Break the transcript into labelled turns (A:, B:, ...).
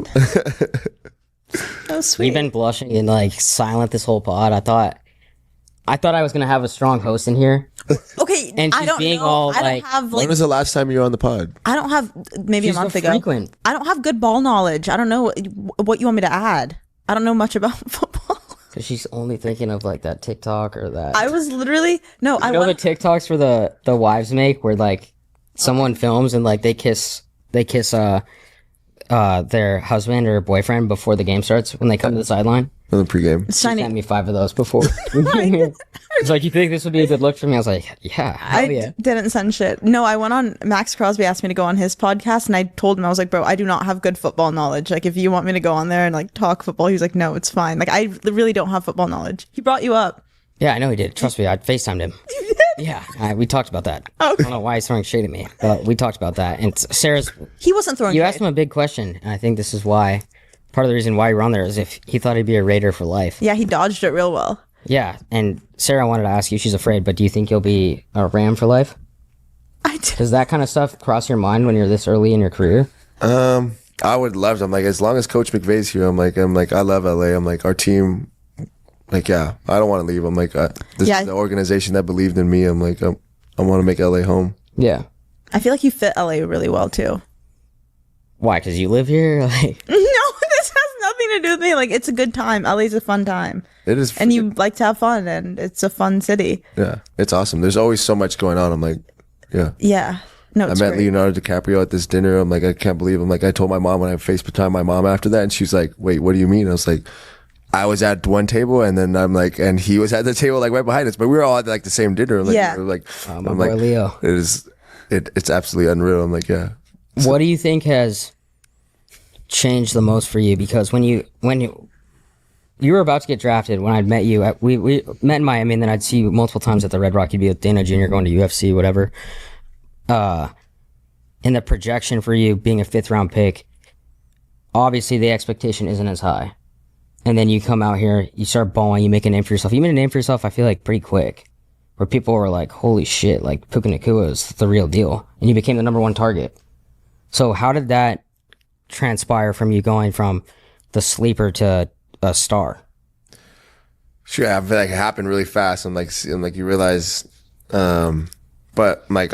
A: friend. Oh, sweet.
B: We've been blushing and like silent this whole pod. I thought I was gonna have a strong host in here.
A: Okay,
B: And
A: I
B: she's
A: don't
B: being
A: know.
B: all,
A: I don't
B: like-
A: have
C: When
A: like.
C: was the last time you were on the pod?
A: I don't have maybe
B: She's
A: a month
B: the
A: ago.
B: frequent.
A: I don't have good ball knowledge. I don't know what you want me to add. I don't know much about football.
B: Because she's only thinking of like that TikTok or that.
A: I was literally no. I
B: You know the
A: went,
B: TikToks where the wives make where like someone films and like they kiss their husband or boyfriend before the game starts when they come to the sideline.
C: On the pregame.
B: She sent
A: Steiny.
B: me 5 of those before. It's like, you think this would be a good look for me? I was like, yeah, hell yeah.
A: didn't send shit. No, I went on. Max Crosby asked me to go on his podcast, and I told him I was like, bro, I do not have good football knowledge. Like, if you want me to go on there and like talk football, he was like, no, it's fine. Like, I really don't have football knowledge. He brought you up.
B: Yeah, I know he did. Trust me, I FaceTimed him.
A: You did?
B: Yeah, we talked about that.
A: Okay.
B: I don't know why he's throwing shade at me, but we talked about that. And Sarah's,
A: He wasn't throwing.
B: you
A: shade.
B: asked him a big question, and I think this is why, part of the reason why you were on there is if he thought he'd be a Raider for life.
A: Yeah, he dodged it real well.
B: Yeah, and Sarah wanted to ask you, she's afraid, but do you think you'll be a Ram for life?
A: I did.
B: Does that kind of stuff cross your mind when you're this early in your career?
C: I would love to. I'm like, as long as Coach McVay's here, I'm like, I love LA. I'm like, our team, like, yeah, I don't want to leave. I'm like, this is the organization that believed in me. I'm like, I want to make LA home.
B: Yeah.
A: I feel like you fit LA really well too.
B: Why? Because you live here? Like,
A: No, this has nothing to do with me. Like, it's a good time. LA's a fun time.
C: It is.
A: And you like to have fun, and it's a fun city.
C: Yeah, it's awesome. There's always so much going on. I'm like, yeah.
A: Yeah. No,
C: I
A: it's
C: met
A: great.
C: Leonardo DiCaprio at this dinner. I'm like, I can't believe. I'm like, I told my mom when I FaceTimed my mom after that, and she's like, wait, what do you mean? I was like, I was at one table, and then I'm like, and he was at the table like right behind us, but we were all at like the same dinner. Like,
A: Yeah.
C: we were like,
B: my
C: I'm
B: boy
C: like,
B: Leo.
C: It's absolutely unreal. I'm like, yeah.
B: What do you think has changed the most for you? Because when you were about to get drafted, when I'd met you, we met in Miami, and then I'd see you multiple times at the Red Rock. You'd be with Dana Jr. going to UFC, whatever. And the projection for you being a 5th round pick, obviously the expectation isn't as high. And then you come out here, you start balling, you make a name for yourself. You made a name for yourself, I feel like, pretty quick. Where people were like, holy shit, like Puka Nacua is the real deal. And you became the number 1 target. So how did that transpire from you going from the sleeper to a star?
C: Sure, I feel like it happened really fast. I'm like, you realize, but like